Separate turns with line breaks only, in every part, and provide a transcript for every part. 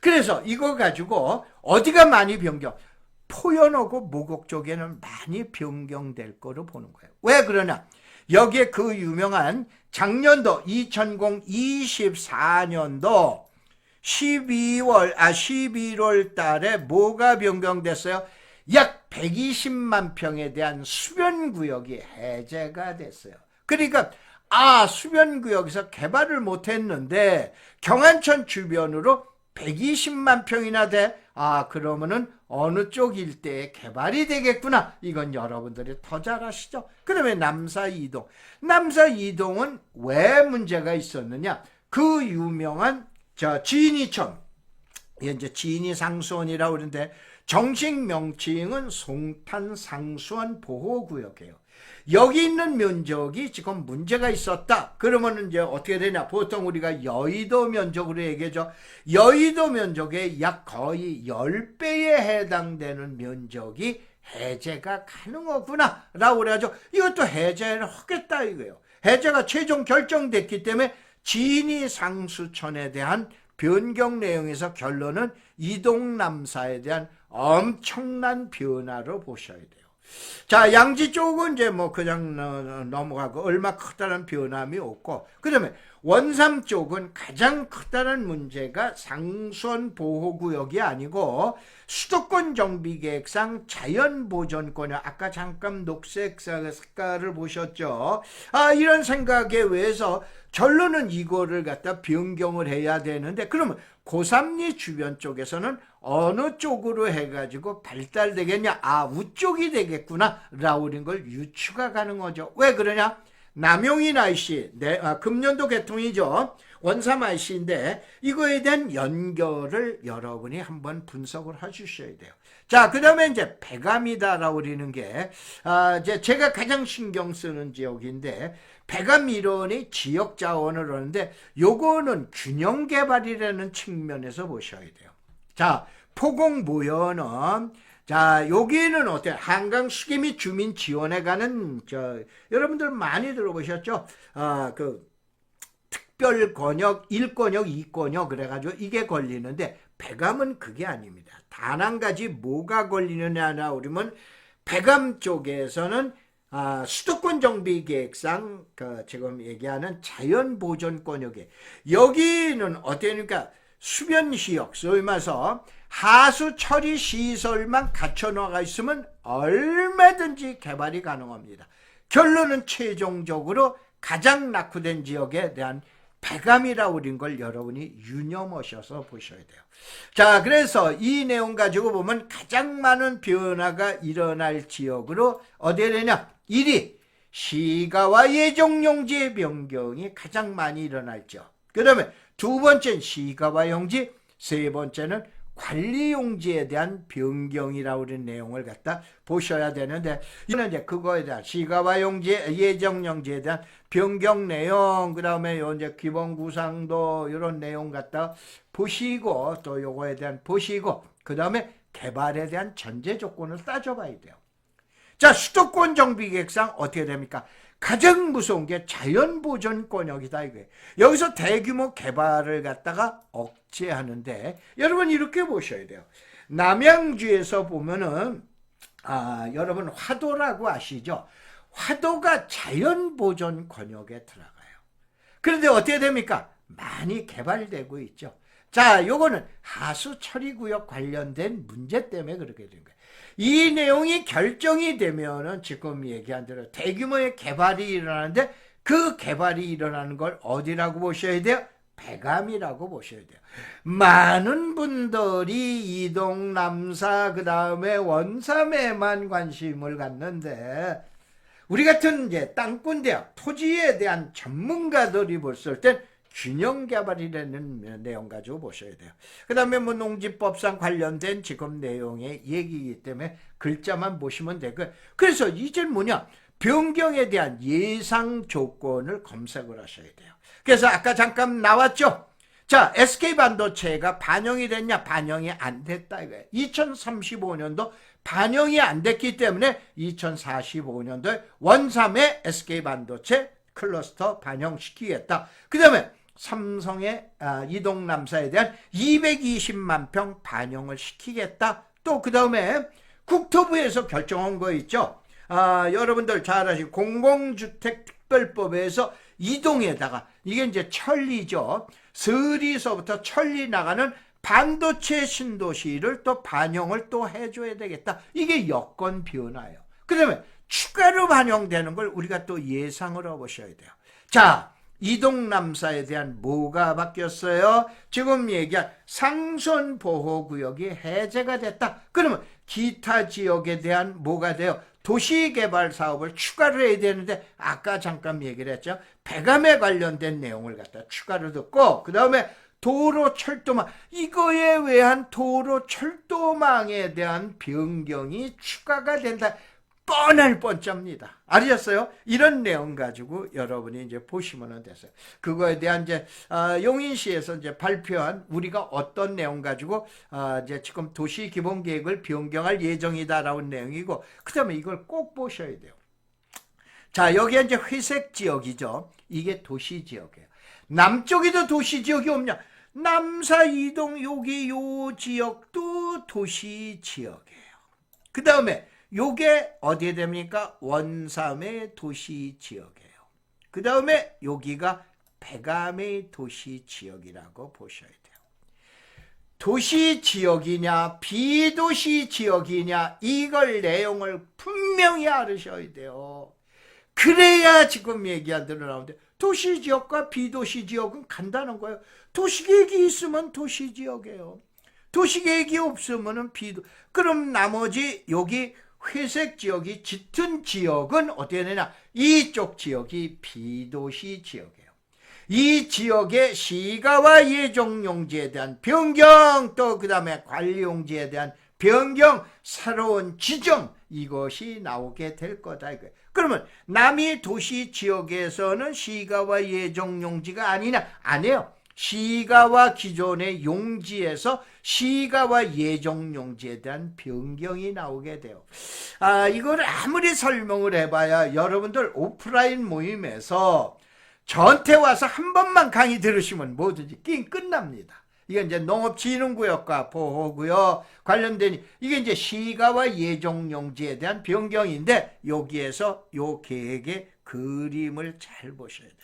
그래서 이거 가지고 어디가 많이 변경? 포연하고 모곡 쪽에는 많이 변경될 거로 보는 거예요. 왜 그러냐? 여기에 그 유명한 작년도 2024년도 11월 달에 뭐가 변경됐어요? 약 120만 평에 대한 수변구역이 해제가 됐어요. 그러니까 수변구역에서 개발을 못했는데 경안천 주변으로 120만 평이나 돼. 그러면은 어느 쪽 일대에 개발이 되겠구나. 이건 여러분들이 더 잘 아시죠? 그다음에 남사이동. 남사이동은 왜 문제가 있었느냐? 그 유명한 지니천, 이제 지니상수원이라고 그러는데 정식 명칭은 송탄상수원 보호구역이에요. 여기 있는 면적이 지금 문제가 있었다. 그러면 이제 어떻게 되냐? 보통 우리가 여의도 면적으로 얘기하죠. 여의도 면적의 약 거의 10배에 해당되는 면적이 해제가 가능하구나 라고 그래가지고 이것도 해제를 하겠다 이거예요. 해제가 최종 결정됐기 때문에 진이상수천에 대한 변경 내용에서 결론은 이동남사에 대한 엄청난 변화로 보셔야 돼요. 자, 양지 쪽은 이제 뭐 그냥 넘어가고 얼마 크다는 변함이 없고, 그 다음에 원삼 쪽은 가장 크다는 문제가 상수원 보호구역이 아니고 수도권 정비계획상 자연보전권이야. 아까 잠깐 녹색 색깔을 보셨죠? 이런 생각에 의해서 결론은 이거를 갖다 변경을 해야 되는데, 그러면 고삼리 주변 쪽에서는 어느 쪽으로 해가지고 발달되겠냐? 우쪽이 되겠구나 라고 하는 걸 유추가 가능하죠. 왜 그러냐? 남용인 IC, 금년도 개통이죠. 원삼 IC인데 이거에 대한 연결을 여러분이 한번 분석을 해주셔야 돼요. 자, 그 다음에 이제 배감이다라고 그러는 게 이제 제가 가장 신경 쓰는 지역인데, 배감 이론이 지역 자원을 하는데 요거는 균형 개발이라는 측면에서 보셔야 돼요. 자, 포공모연은 자, 여기는 어때요? 한강 수계 및 주민 지원에 가는 여러분들 많이 들어보셨죠? 그 특별 권역, 1권역, 2권역 그래가지고 이게 걸리는데, 배감은 그게 아닙니다. 단 한 가지 뭐가 걸리느냐 그러면 배감 쪽에서는 수도권 정비 계획상 지금 얘기하는 자연보전권역에 여기는 어때니까 수변시역, 소위 말해서 하수 처리 시설만 갖춰놓아 있으면 얼마든지 개발이 가능합니다. 결론은 최종적으로 가장 낙후된 지역에 대한 배감이라고 그런 걸 여러분이 유념하셔서 보셔야 돼요. 자, 그래서 이 내용 가지고 보면 가장 많은 변화가 일어날 지역으로 어디에 되냐? 1위 시가와 예정용지의 변경이 가장 많이 일어날죠. 그 다음에 두 번째는 시가와 용지, 세 번째는 관리용지에 대한 변경이라고 하는 내용을 갖다 보셔야 되는데, 이는 이제 그거에 대한 시가와 용지, 예정용지에 대한 변경 내용, 그 다음에 요 이제 기본 구상도 이런 내용 갖다 보시고, 또 요거에 대한 보시고, 그 다음에 개발에 대한 전제 조건을 따져봐야 돼요. 자, 수도권 정비계획상 어떻게 됩니까? 가장 무서운 게 자연보전권역이다 이거예요. 여기서 대규모 개발을 갖다가 억제하는데, 여러분 이렇게 보셔야 돼요. 남양주에서 보면은 여러분 화도라고 아시죠? 화도가 자연보전권역에 들어가요. 그런데 어떻게 됩니까? 많이 개발되고 있죠. 자, 요거는 하수처리구역 관련된 문제 때문에 그렇게 된 거예요. 이 내용이 결정이 되면은 지금 얘기한 대로 대규모의 개발이 일어나는데, 그 개발이 일어나는 걸 어디라고 보셔야 돼요? 배감이라고 보셔야 돼요. 많은 분들이 이동, 남사, 그 다음에 원삼에만 관심을 갖는데, 우리 같은 이제 땅꾼대학, 토지에 대한 전문가들이 봤을 땐 균형 개발이라는 내용 가지고 보셔야 돼요. 그 다음에 뭐 농지법상 관련된 지금 내용의 얘기이기 때문에 글자만 보시면 되고, 그래서 이제 뭐냐? 변경에 대한 예상 조건을 검색을 하셔야 돼요. 그래서 아까 잠깐 나왔죠? 자, SK반도체가 반영이 됐냐? 반영이 안 됐다 이거예요. 2035년도 반영이 안 됐기 때문에 2045년도에 원삼의 SK반도체 클러스터 반영시키겠다. 그 다음에 삼성의 이동남사에 대한 220만 평 반영을 시키겠다. 또 그 다음에 국토부에서 결정한 거 있죠. 여러분들 잘 아시고 공공주택특별법에서 이동에다가 이게 이제 천리죠. 서리서부터 천리 나가는 반도체 신도시를 또 반영을 또 해줘야 되겠다. 이게 여건 변화예요. 그러면 추가로 반영되는 걸 우리가 또 예상을 해보셔야 돼요. 자, 이동남사에 대한 뭐가 바뀌었어요? 지금 얘기한 상선보호구역이 해제가 됐다. 그러면 기타 지역에 대한 뭐가 돼요? 도시개발 사업을 추가로 해야 되는데 아까 잠깐 얘기를 했죠. 배감에 관련된 내용을 갖다 추가로 듣고 그 다음에 도로 철도망, 이거에 의한 도로 철도망에 대한 변경이 추가가 된다. 뻔할 뻔짭니다. 아셨어요? 이런 내용 가지고 여러분이 이제 보시면 됐어요. 그거에 대한 이제 용인시에서 이제 발표한 우리가 어떤 내용 가지고 이제 지금 도시 기본 계획을 변경할 예정이다라는 내용이고, 그다음에 이걸 꼭 보셔야 돼요. 자, 여기에 이제 회색 지역이죠. 이게 도시 지역이에요. 남쪽에도 도시 지역이 없냐? 남사 이동 여기 요 지역도 도시 지역이에요. 그 다음에 요게 어디에 됩니까? 원삼의 도시 지역이에요. 그 다음에 여기가 백암의 도시 지역이라고 보셔야 돼요. 도시 지역이냐 비도시 지역이냐 이걸 내용을 분명히 알으셔야 돼요. 그래야 지금 얘기가 드러나오는데, 도시 지역과 비도시 지역은 간단한 거예요. 도시계획이 있으면 도시 지역이에요. 도시계획이 없으면 비도. 그럼 나머지 여기 회색 지역이 짙은 지역은 어떻게 되냐? 이쪽 지역이 비도시 지역이에요. 이 지역의 시가와 예정용지에 대한 변경, 또 그 다음에 관리용지에 대한 변경, 새로운 지정, 이것이 나오게 될 거다 이거예요. 그러면 남이 도시 지역에서는 시가와 예정용지가 아니냐? 아니에요. 시가와 기존의 용지에서 시가와 예정용지에 대한 변경이 나오게 돼요. 이걸 아무리 설명을 해봐야 여러분들 오프라인 모임에서 저한테 와서 한 번만 강의 들으시면 뭐든지 게임 끝납니다. 이게 이제 농업진흥구역과 보호구역 관련된 이게 이제 시가와 예정용지에 대한 변경인데, 여기에서 요 계획의 그림을 잘 보셔야 돼요.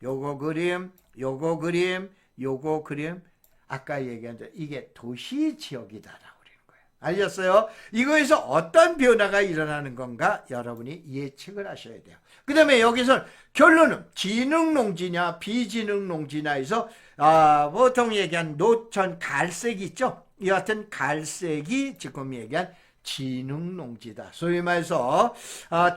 요거 그림, 요거 그림, 요거 그림, 아까 얘기한 대로 이게 도시지역이다라고 그러는 거예요. 알겠어요? 이거에서 어떤 변화가 일어나는 건가 여러분이 예측을 하셔야 돼요. 그 다음에 여기서 결론은 진흥농지냐 비진흥농지냐 해서 보통 얘기한 노천 갈색 있죠? 이 같은 갈색이 지금 얘기한 진흥농지다. 소위 말해서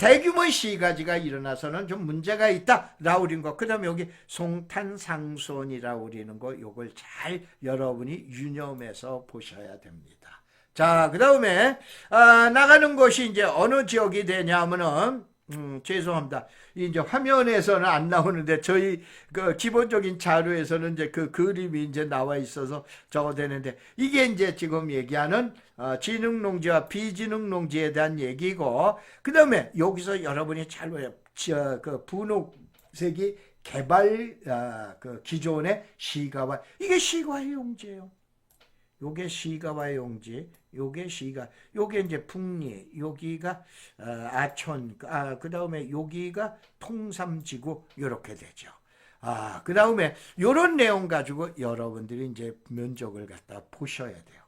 대규모의 시가지가 일어나서는 좀 문제가 있다라고 그린 거. 그 다음에 여기 송탄상손이라고 그리는 거, 요걸 잘 여러분이 유념해서 보셔야 됩니다. 자, 그 다음에 나가는 곳이 이제 어느 지역이 되냐면은 죄송합니다. 이제 화면에서는 안 나오는데 저희 그 기본적인 자료에서는 이제 그 그림이 이제 나와 있어서 저거 되는데, 이게 이제 지금 얘기하는 진흥농지와 비진흥농지에 대한 얘기고, 그 다음에 여기서 여러분이 잘 봐요. 그 분홍색이 개발 그 기존의 시가와, 이게 시가의 용지예요. 요게 시가와의 용지, 요게 시가, 요게 이제 북리, 여기가 아촌, 그 다음에 여기가 통삼지구, 요렇게 되죠. 그 다음에 요런 내용 가지고 여러분들이 이제 면적을 갖다 보셔야 돼요.